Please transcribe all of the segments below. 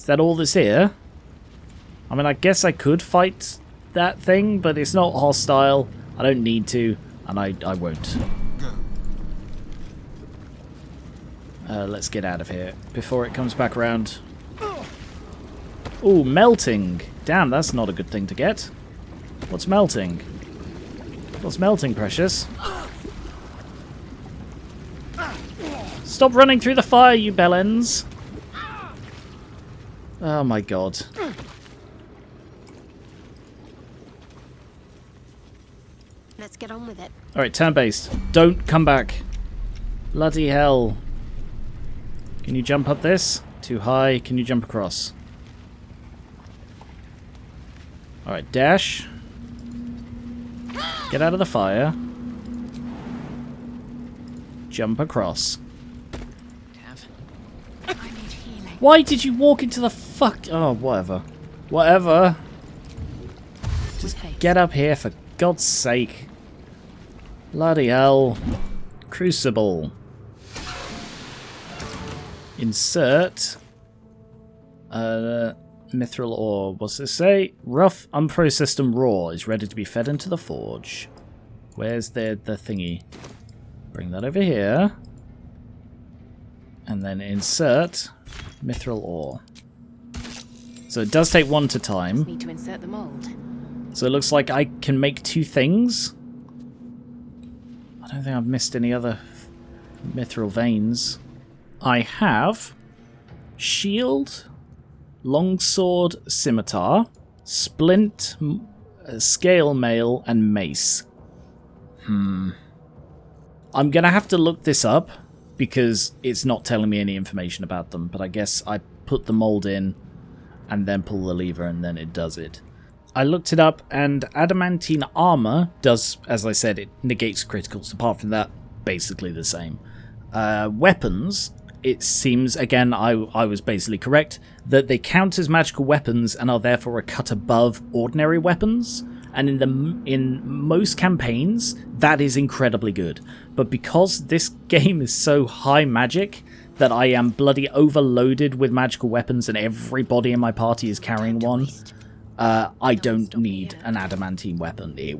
Is that all that's here? I mean, I guess I could fight that thing, but it's not hostile. I don't need to, and I won't. Let's get out of here before it comes back around. Ooh, melting. Damn, that's not a good thing to get. What's melting? What's melting, precious? Stop running through the fire, you bellends! Oh my god. Let's get on with it. Alright, turn-based. Don't come back. Bloody hell. Can you jump up this? Too high. Can you jump across? Alright, dash. Get out of the fire. Jump across. Why did you walk into the fuck... Oh, whatever. Whatever. Just get up here, for God's sake. Bloody hell. Crucible. Insert. Mithral ore. What's this say? Rough, unprocessed and raw is ready to be fed into the forge. Where's the thingy? Bring that over here. And then insert mithral ore. So it does take one at a time. Just need to insert the mold. So it looks like I can make two things. I don't think I've missed any other mithral veins. I have shield, longsword, scimitar, splint, scale mail, and mace. I'm going to have to look this up because it's not telling me any information about them, but I guess I put the mold in and then pull the lever and then it does it. I looked it up and adamantine armor does, as I said, it negates criticals. Apart from that, basically the same. Weapons, it seems, again, I was basically correct, that they count as magical weapons and are therefore a cut above ordinary weapons. And in most campaigns, that is incredibly good. But because this game is so high magic that I am bloody overloaded with magical weapons and everybody in my party is carrying one, I don't need an adamantine weapon. It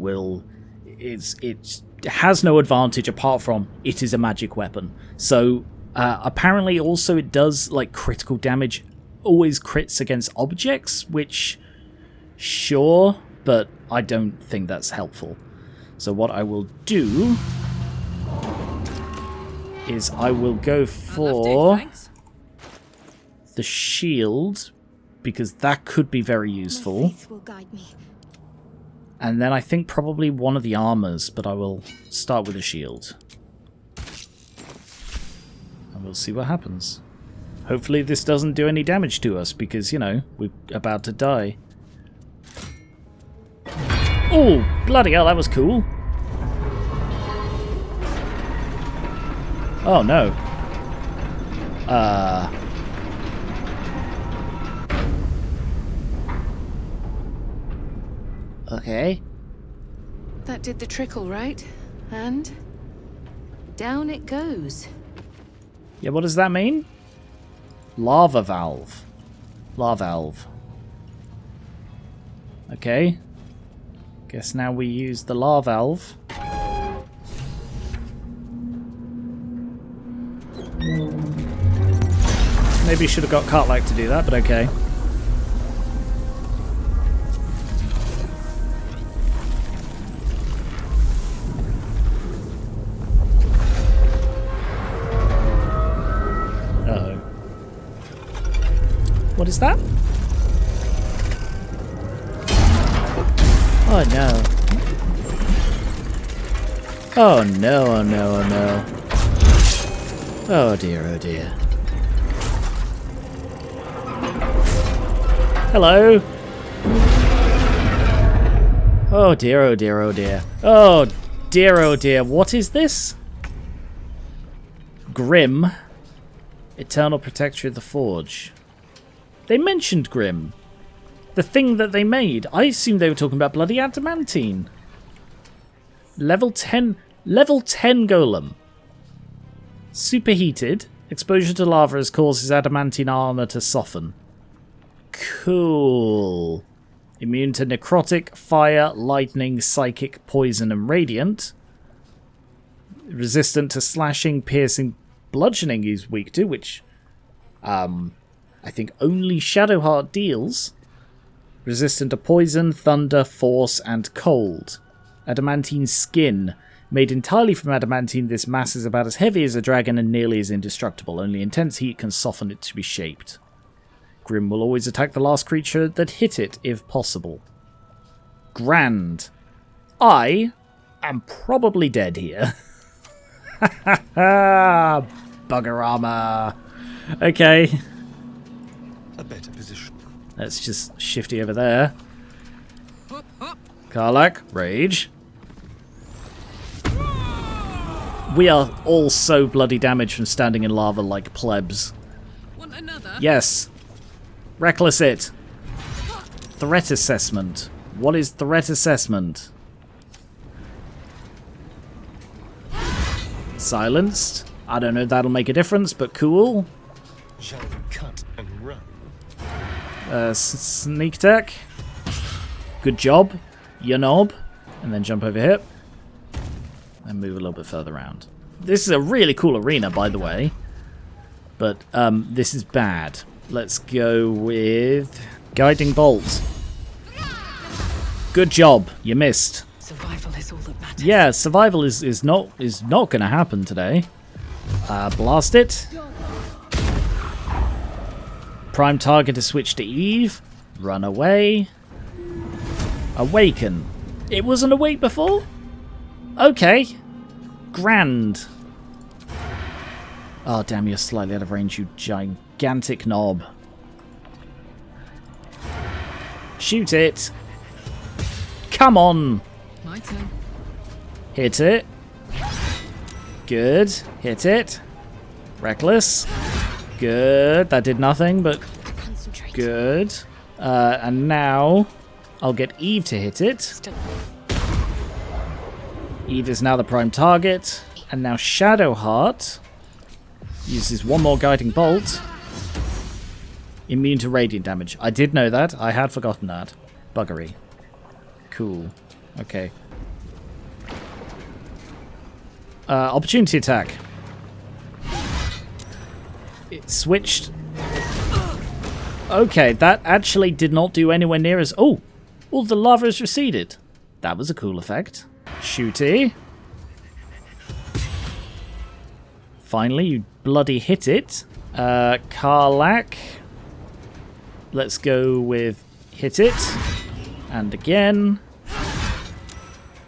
has no advantage apart from it is a magic weapon. So apparently also it does like critical damage, always crits against objects, which sure, but I don't think that's helpful. So what I will do is I will go for the shield, because that could be very useful. My faith will guide me. And then I think probably one of the armors, but I will start with the shield. And we'll see what happens. Hopefully this doesn't do any damage to us, because, you know, we're about to die. Oh, bloody hell, that was cool. Oh, no. Okay. That did the trickle, right? And down it goes. Yeah, what does that mean? Lava valve. Lava valve. Okay. Guess now we use the lava valve. Maybe should have got Cartlack to do that, but okay. Uh-oh. What is that? Oh no. Oh no, oh no, oh no. Oh dear, oh dear. Hello. Oh dear, oh dear, oh dear. Oh dear, oh dear. What is this? Grim. Eternal Protector of the Forge. They mentioned Grim. The thing that they made. I assumed they were talking about bloody adamantine. Level 10 golem. Superheated. Exposure to lava causes adamantine armor to soften. Cool. Immune to necrotic, fire, lightning, psychic, poison, and radiant. Resistant to slashing, piercing, bludgeoning he's weak to, which I think only Shadowheart deals. Resistant to poison, thunder, force, and cold. Adamantine skin. Made entirely from adamantine, this mass is about as heavy as a dragon and nearly as indestructible. Only intense heat can soften it to be shaped. Grim will always attack the last creature that hit it, if possible. Grand. I am probably dead here. Bugger armor. Okay. A better position. Let's just shifty over there. Karlach, rage. We are all so bloody damaged from standing in lava like plebs. Want another? Yes. Reckless it. Threat assessment. What is threat assessment? Silenced. I don't know if that'll make a difference, but cool. Shall we cut and run? Sneak attack. Good job. You knob. And then jump over here. And move a little bit further around. This is a really cool arena, by the way. But this is bad. Let's go with Guiding Bolt. Good job. You missed. Survival is all that matters. Yeah, survival is not going to happen today. Blast it. Prime target is switched to Eve. Run away. Awaken. It wasn't awake before? Okay. Grand. Oh, damn, you're slightly out of range, you gigantic knob. Shoot it. Come on. My turn. Hit it. Good. Hit it. Reckless. Good. That did nothing, but Concentrate. good. And now I'll get Eve to hit it. Still. Eve is now the prime target. And now Shadowheart uses one more Guiding Bolt. Immune to radiant damage. I did know that. I had forgotten that. Buggery. Cool. Okay. Opportunity attack. It switched. Okay, that actually did not do anywhere near as... Oh! All the lava has receded. That was a cool effect. Shooty. Finally, you bloody hit it. Karlach. Let's go with hit it. And again.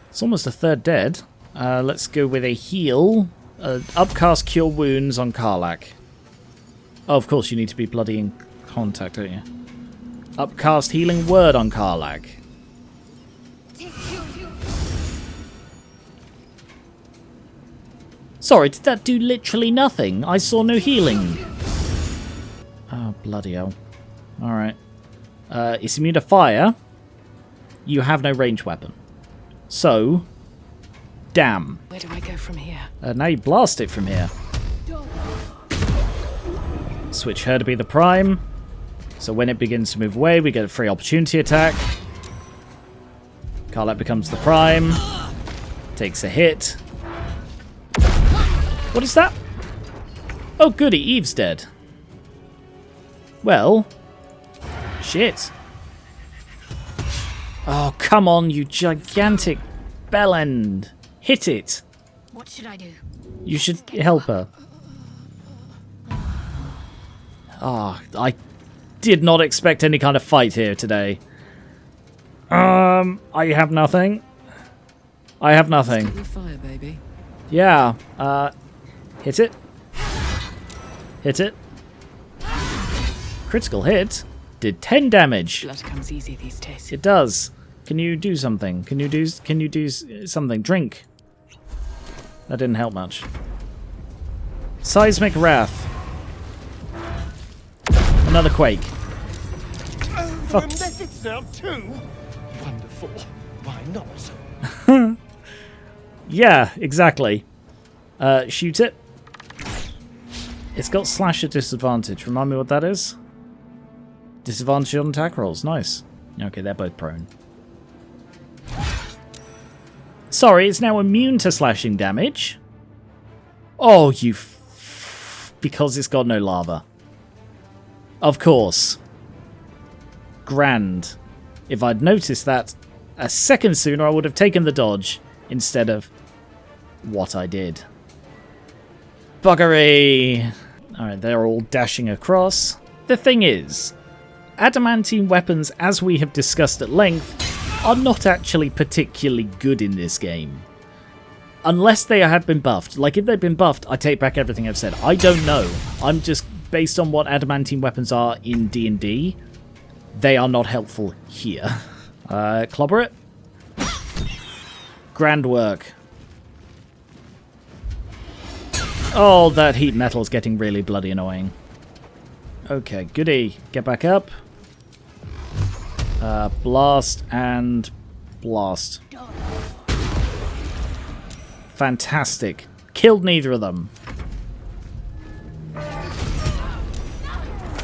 It's almost a third dead. Let's go with a heal. Upcast cure wounds on Karlach. Oh, of course, you need to be bloody in contact, don't you? Upcast healing word on Karlach. Sorry, did that do literally nothing? I saw no healing. Oh, bloody hell. Alright. It's immune to fire. You have no ranged weapon. So, damn. Where do I go from here? Now you blast it from here. Switch her to be the prime. So when it begins to move away, we get a free opportunity attack. Karlach becomes the prime. Takes a hit. What is that? Oh goody, Eve's dead. Well, shit. Oh, come on, you gigantic bellend. Hit it. What should I do? You should help her. Ah, I did not expect any kind of fight here today. I have nothing. I have nothing. Start your fire, baby. Yeah, hit it. Hit it. Critical hit. Did 10 damage. Blood comes easy these days. It does. Can you do something? Can you do something? Drink. That didn't help much. Seismic Wrath. Another quake. Fuck. It's now too. Wonderful. Why not? Yeah, exactly. Shoot it. It's got slash at disadvantage. Remind me what that is? Disadvantage on attack rolls. Nice. Okay, they're both prone. Sorry, it's now immune to slashing damage. Oh, you... because it's got no lava. Of course. Grand. If I'd noticed that a second sooner, I would have taken the dodge instead of what I did. Buggery! Alright, they're all dashing across. The thing is, adamantine weapons, as we have discussed at length, are not actually particularly good in this game. Unless they have been buffed. Like, if they've been buffed, I take back everything I've said. I don't know. I'm just, based on what adamantine weapons are in D&D, they are not helpful here. Clobber it. Grand work. Oh, that heat metal's getting really bloody annoying. Okay, goody. Get back up. Blast and blast. Fantastic. Killed neither of them.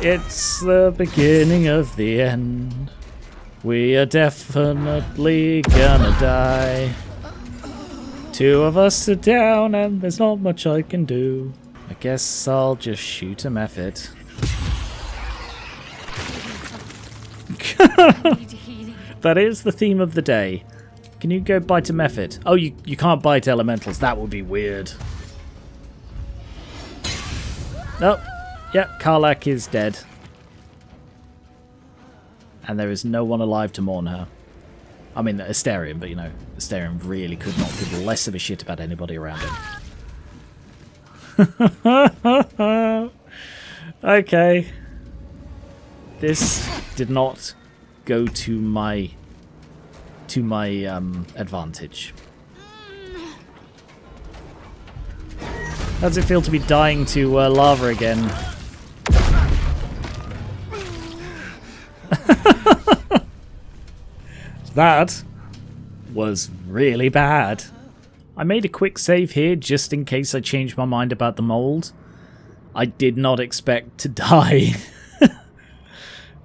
It's the beginning of the end. We are definitely gonna die. Two of us are down and there's not much I can do. I guess I'll just shoot him F it. That is the theme of the day. Can you go bite a method? Oh, you can't bite elementals. That would be weird. Nope. Yeah, Karlach is dead. And there is no one alive to mourn her. I mean, Asterion, but you know, Asterion really could not give less of a shit about anybody around him. Okay. This did not go to my advantage. How does it feel to be dying to lava again? That was really bad. I made a quick save here just in case I changed my mind about the mould. I did not expect to die.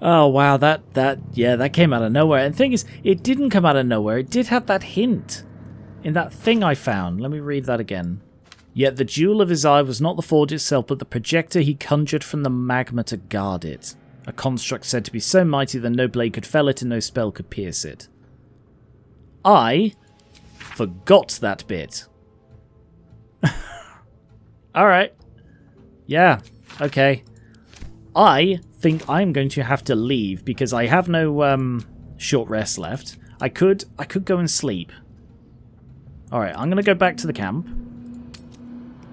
Oh wow, that came out of nowhere. And the thing is, it didn't come out of nowhere. It did have that hint in that thing I found. Let me read that again. Yet the jewel of his eye was not the forge itself, but the projector he conjured from the magma to guard it. A construct said to be so mighty that no blade could fell it and no spell could pierce it. I forgot that bit. Alright. Yeah, okay. I think I'm going to have to leave because I have no short rest left. I could go and sleep. Alright, I'm going to go back to the camp.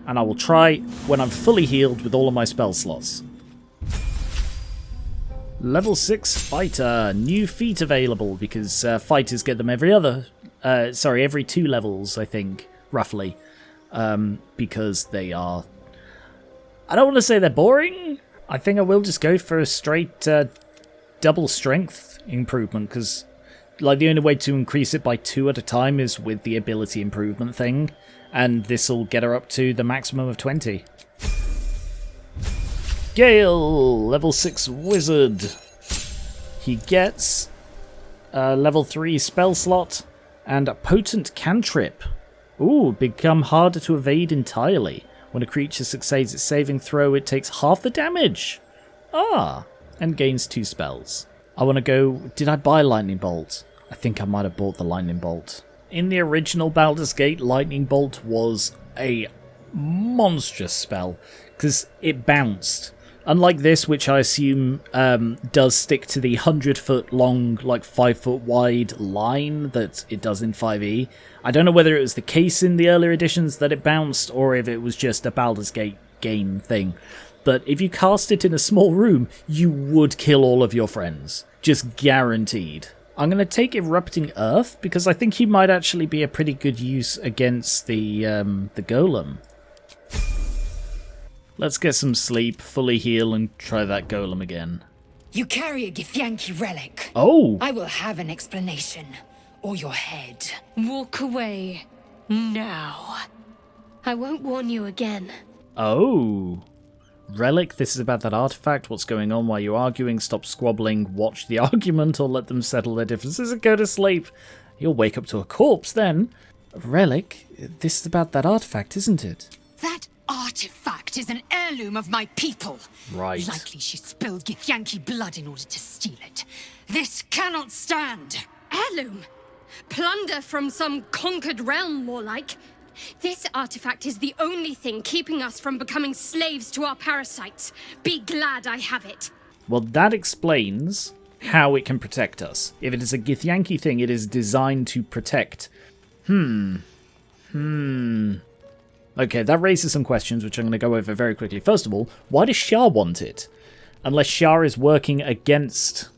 And I will try when I'm fully healed with all of my spell slots. Level 6 fighter. New feat available because fighters get them every 2 levels, I think, roughly. Because they are... I don't want to say they're boring. I think I will just go for a straight double strength improvement because like the only way to increase it by 2 at a time is with the ability improvement thing. And this will get her up to the maximum of 20. Gale, level 6 wizard. He gets a level 3 spell slot and a potent cantrip. Ooh, become harder to evade entirely. When a creature succeeds its saving throw, it takes half the damage. Ah, and gains 2 spells. I want to go... Did I buy Lightning Bolt? I think I might have bought the Lightning Bolt. In the original Baldur's Gate, Lightning Bolt was a monstrous spell because it bounced. Unlike this, which I assume does stick to the 100-foot long, like 5-foot wide line that it does in 5e. I don't know whether it was the case in the earlier editions that it bounced or if it was just a Baldur's Gate game thing. But if you cast it in a small room, you would kill all of your friends. Just guaranteed. I'm going to take Erupting Earth because I think he might actually be a pretty good use against the golem. Let's get some sleep, fully heal, and try that golem again. You carry a Githyanki relic. Oh! I will have an explanation. Or your head. Walk away. Now. I won't warn you again. Oh. Relic, this is about that artifact. What's going on while you're arguing? Stop squabbling, watch the argument, or let them settle their differences and go to sleep. You'll wake up to a corpse then. Relic, this is about that artifact, isn't it? That artifact is an heirloom of my people. Right. Likely she spilled Githyanki blood in order to steal it. This cannot stand. Heirloom? Plunder from some conquered realm, more like. This artifact is the only thing keeping us from becoming slaves to our parasites. Be glad I have it. Well, that explains how it can protect us. If it is a Githyanki thing, it is designed to protect. Okay, that raises some questions, which I'm going to go over very quickly. First of all, why does Shah want it? Unless Shah is working against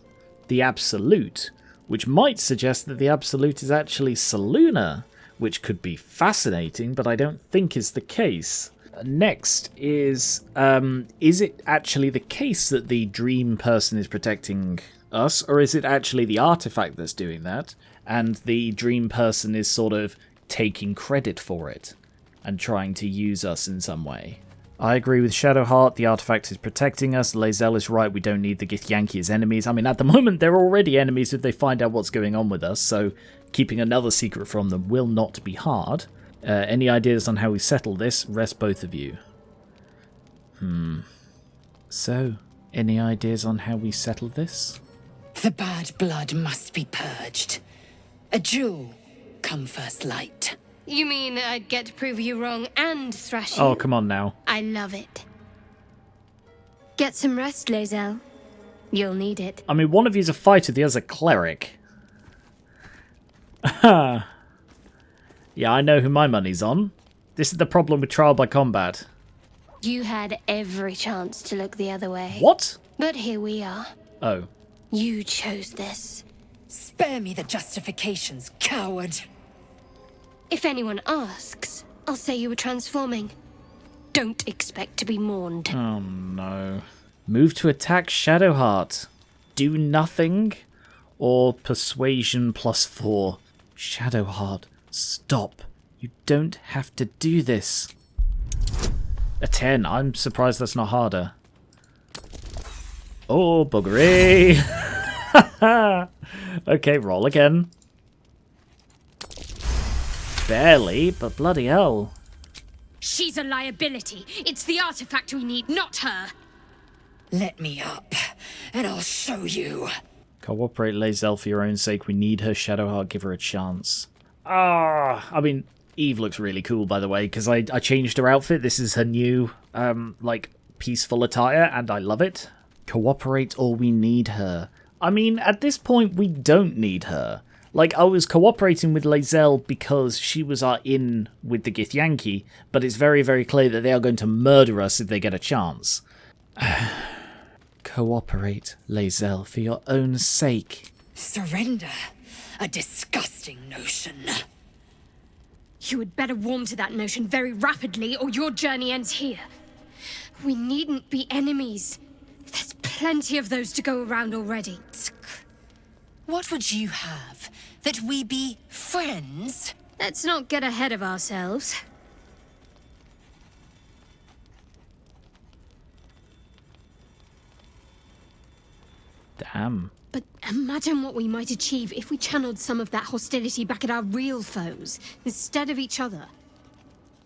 the Absolute, which might suggest that the Absolute is actually Selûne, which could be fascinating, but I don't think is the case. Next is it actually the case that the dream person is protecting us, or is it actually the artifact that's doing that, and the dream person is sort of taking credit for it and trying to use us in some way? I agree with Shadowheart, the artifact is protecting us. Lae'zel is right, we don't need the Githyanki as enemies. I mean, at the moment, they're already enemies if they find out what's going on with us, so keeping another secret from them will not be hard. Any ideas on how we settle this? Rest both of you. So, any ideas on how we settle this? The bad blood must be purged. A jewel come first light. You mean I'd get to prove you wrong and thrash you? Oh, come on now. I love it. Get some rest, Lae'zel. You'll need it. I mean, one of you's a fighter, the other's a cleric. Yeah, I know who my money's on. This is the problem with trial by combat. You had every chance to look the other way. What? But here we are. Oh. You chose this. Spare me the justifications, coward. If anyone asks, I'll say you were transforming. Don't expect to be mourned. Oh no. Move to attack Shadowheart. Do nothing? Or persuasion +4. Shadowheart, stop. You don't have to do this. A 10. I'm surprised that's not harder. Oh, buggery. Okay, roll again. Barely, but bloody hell. She's a liability. It's the artifact we need, not her. Let me up, and I'll show you. Cooperate, Lae'zel, for your own sake. We need her. Shadowheart, give her a chance. I mean, Eve looks really cool, by the way, because I changed her outfit. This is her new, like, peaceful attire, and I love it. Cooperate or we need her. I mean, at this point, we don't need her. Like, I was cooperating with Lae'zel because she was in with the Githyanki, but it's very, very clear that they are going to murder us if they get a chance. Cooperate, Lae'zel, for your own sake. Surrender? A disgusting notion. You had better warm to that notion very rapidly, or your journey ends here. We needn't be enemies. There's plenty of those to go around already. What would you have? That we be friends? Let's not get ahead of ourselves. Damn. But imagine what we might achieve if we channeled some of that hostility back at our real foes, instead of each other.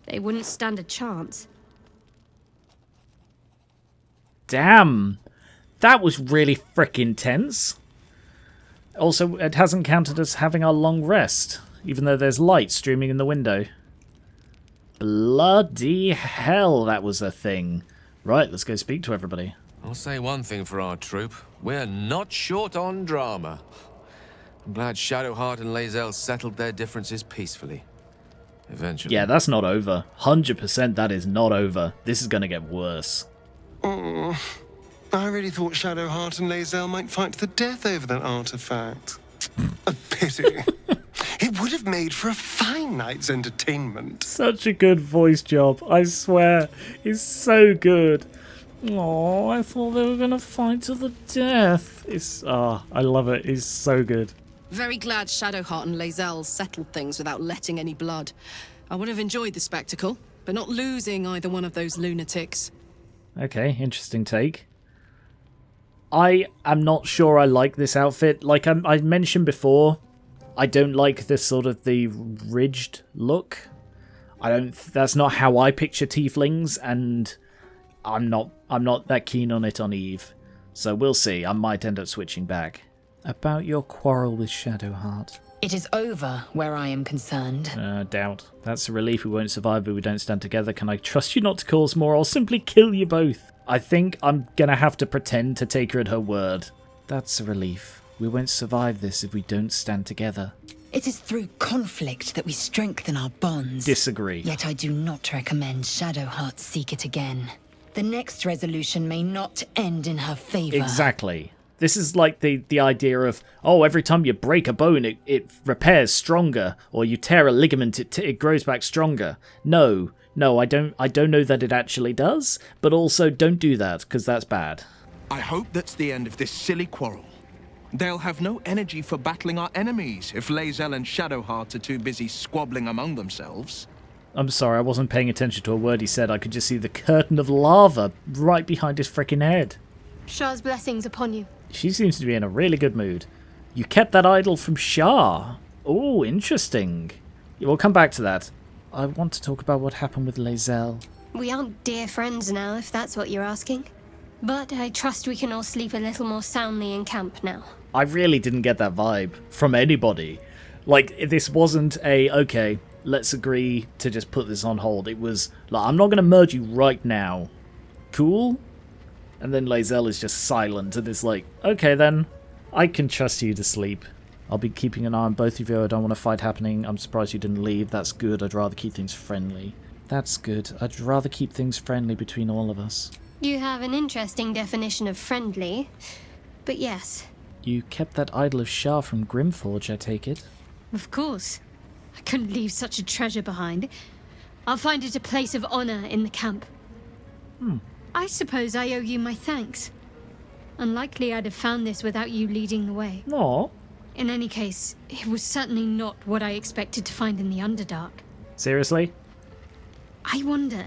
They wouldn't stand a chance. Damn. That was really frickin' tense. Also, it hasn't counted as having our long rest, even though there's light streaming in the window. Bloody hell, that was a thing. Right, let's go speak to everybody. I'll say one thing for our troop. We're not short on drama. I'm glad Shadowheart and Lae'zel settled their differences peacefully. Eventually. Yeah, that's not over. 100% that is not over. This is going to get worse. Oh, I really thought Shadowheart and Lae'zel might fight to the death over that artifact. A pity. It would have made for a fine night's entertainment. Such a good voice job, I swear. It's so good. Oh, I thought they were going to fight to the death. I love it. It's so good. Very glad Shadowheart and Lae'zel settled things without letting any blood. I would have enjoyed the spectacle, but not losing either one of those lunatics. Okay, interesting take. I am not sure I like this outfit. Like I mentioned before, I don't like this sort of the ridged look. That's not how I picture tieflings, and I'm not that keen on it on Eve. So we'll see. I might end up switching back. About your quarrel with Shadowheart. It is over where I am concerned. Doubt. That's a relief. We won't survive if we don't stand together. Can I trust you not to cause more? I'll simply kill you both. I think I'm gonna have to pretend to take her at her word. That's a relief. We won't survive this if we don't stand together. It is through conflict that we strengthen our bonds. Disagree. Yet I do not recommend Shadowheart seek it again. The next resolution may not end in her favor. Exactly. This is like the idea of, oh, every time you break a bone, it repairs stronger, or you tear a ligament, it grows back stronger. No, I don't know that it actually does, but also don't do that, because that's bad. I hope that's the end of this silly quarrel. They'll have no energy for battling our enemies if Lae'zel and Shadowheart are too busy squabbling among themselves. I'm sorry, I wasn't paying attention to a word he said. I could just see the curtain of lava right behind his frickin' head. Shah's blessings upon you. She seems to be in a really good mood. You kept that idol from Shah. Oh, interesting. We'll come back to that. I want to talk about what happened with Lae'zel. We aren't dear friends now, if that's what you're asking. But I trust we can all sleep a little more soundly in camp now. I really didn't get that vibe from anybody. Like, this wasn't a, okay, let's agree to just put this on hold. It was, like, I'm not going to merge you right now. Cool? And then Lae'zel is just silent and is like, okay then, I can trust you to sleep. I'll be keeping an eye on both of you. I don't want a fight happening. I'm surprised you didn't leave. That's good. I'd rather keep things friendly. That's good. I'd rather keep things friendly between all of us. You have an interesting definition of friendly, but yes. You kept that idol of Shah from Grimforge, I take it? Of course. I couldn't leave such a treasure behind. I'll find it a place of honor in the camp. I suppose I owe you my thanks. Unlikely I'd have found this without you leading the way. No. In any case, it was certainly not what I expected to find in the Underdark. Seriously? I wonder.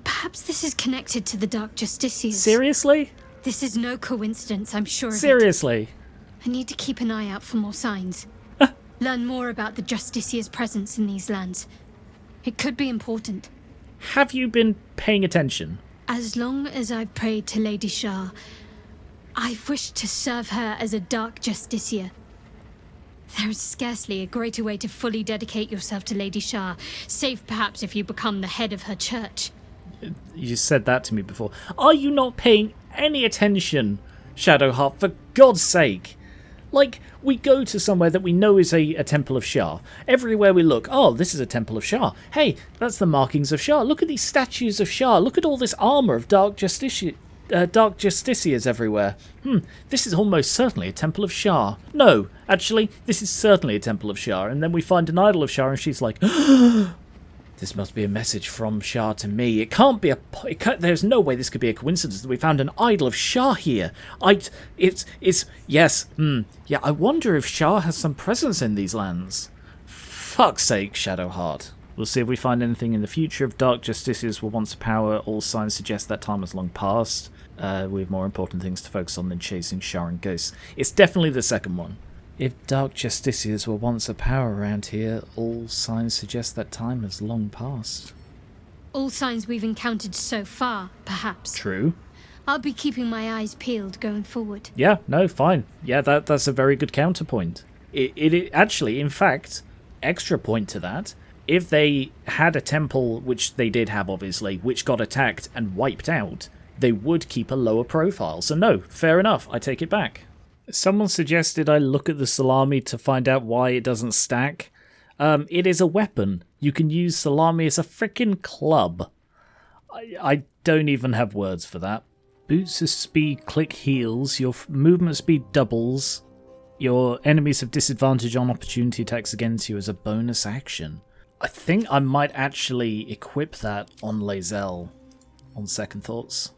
Perhaps this is connected to the Dark Justiciars. Seriously? This is no coincidence, I'm sure of it. Seriously? I need to keep an eye out for more signs. Learn more about the Justiciars' presence in these lands. It could be important. Have you been paying attention? As long as I've prayed to Lady Shah, I've wished to serve her as a Dark Justiciar. There is scarcely a greater way to fully dedicate yourself to Lady Shah, save perhaps if you become the head of her church. You said that to me before. Are you not paying any attention, Shadowheart, for God's sake? Like, we go to somewhere that we know is a temple of Shah. Everywhere we look, oh, this is a temple of Shah. Hey, that's the markings of Shah. Look at these statues of Shah. Look at all this armor of Dark Justiciars everywhere. This is almost certainly a temple of Shah. No, actually, this is certainly a temple of Shah. And then we find an idol of Shah, and she's like, this must be a message from Shah to me. It can't be there's no way this could be a coincidence that we found an idol of Shah here. Yes. Yeah, I wonder if Shah has some presence in these lands. Fuck's sake, Shadowheart. We'll see if we find anything in the future. If Dark Justiciars were once power, all signs suggest that time has long passed. We have more important things to focus on than chasing Shah and ghosts. It's definitely the second one. If Dark Justiciars were once a power around here, all signs suggest that time has long passed. All signs we've encountered so far, perhaps. True. I'll be keeping my eyes peeled going forward. Yeah, no, fine. Yeah, that's a very good counterpoint. It actually, in fact, extra point to that, if they had a temple, which they did have obviously, which got attacked and wiped out, they would keep a lower profile. So no, fair enough, I take it back. Someone suggested I look at the salami to find out why it doesn't stack. It is a weapon. You can use salami as a frickin' club. I don't even have words for that. Boots speed click heals, your movement speed doubles, your enemies have disadvantage on opportunity attacks against you as a bonus action. I think I might actually equip that on Lae'zel, on second thoughts.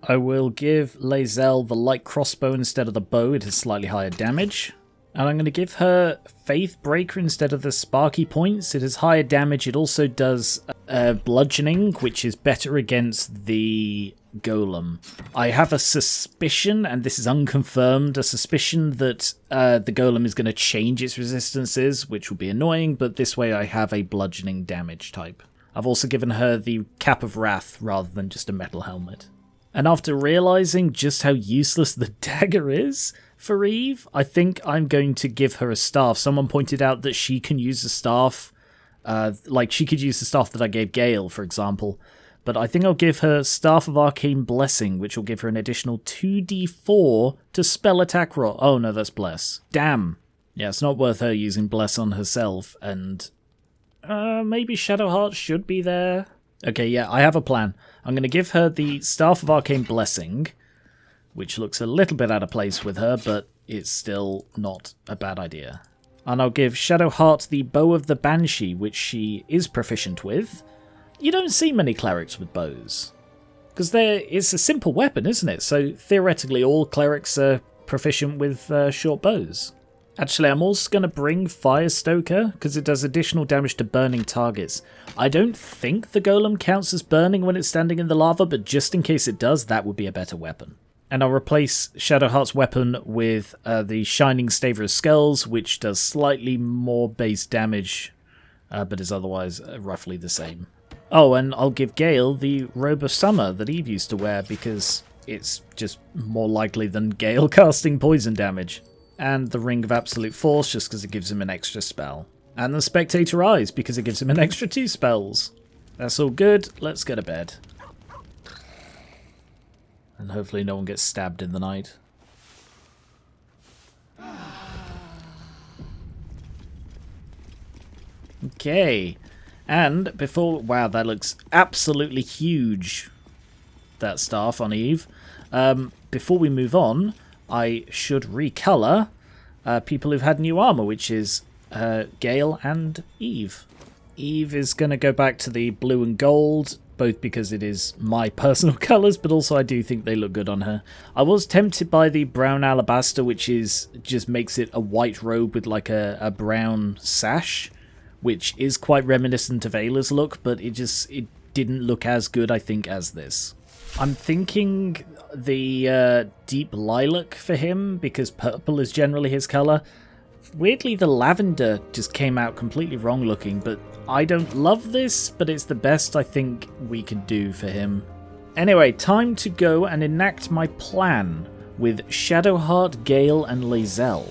I will give Lae'zel the light crossbow instead of the bow. It has slightly higher damage. And I'm going to give her Faith Breaker instead of the Sparky points. It has higher damage. It also does bludgeoning, which is better against the golem. I have a suspicion, and this is unconfirmed, a suspicion that the golem is going to change its resistances, which will be annoying, but this way I have a bludgeoning damage type. I've also given her the Cap of Wrath rather than just a metal helmet. And after realizing just how useless the dagger is for Eve, I think I'm going to give her a staff. Someone pointed out that she can use a staff, like she could use the staff that I gave Gale, for example. But I think I'll give her Staff of Arcane Blessing, which will give her an additional 2d4 to spell attack roll. Oh no, that's Bless. Damn. Yeah, it's not worth her using Bless on herself, and maybe Shadowheart should be there. Okay, yeah, I have a plan. I'm going to give her the Staff of Arcane Blessing, which looks a little bit out of place with her, but it's still not a bad idea. And I'll give Shadowheart the Bow of the Banshee, which she is proficient with. You don't see many clerics with bows, because it's a simple weapon, isn't it? So theoretically all clerics are proficient with short bows. Actually, I'm also going to bring Firestoker, because it does additional damage to burning targets. I don't think the golem counts as burning when it's standing in the lava, but just in case it does, that would be a better weapon. And I'll replace Shadowheart's weapon with the Shining Staver of Skulls, which does slightly more base damage, but is otherwise roughly the same. Oh, and I'll give Gale the Robe of Summer that Eve used to wear, because it's just more likely than Gale casting poison damage. And the Ring of Absolute Force, just because it gives him an extra spell. And the Spectator Eyes, because it gives him an extra 2 spells. That's all good. Let's go to bed. And hopefully no one gets stabbed in the night. Okay. And before... Wow, that looks absolutely huge, that staff on Eve. Before we move on, I should recolor people who've had new armor, which is Gale and Eve. Eve is going to go back to the blue and gold, both because it is my personal colors, but also I do think they look good on her. I was tempted by the brown alabaster, which is just makes it a white robe with like a brown sash, which is quite reminiscent of Ayla's look, but it didn't look as good, I think, as this. I'm thinking the deep lilac for him, because purple is generally his colour. Weirdly, the lavender just came out completely wrong looking, but I don't love this, but it's the best I think we could do for him. Anyway, time to go and enact my plan with Shadowheart, Gale and Lae'zel.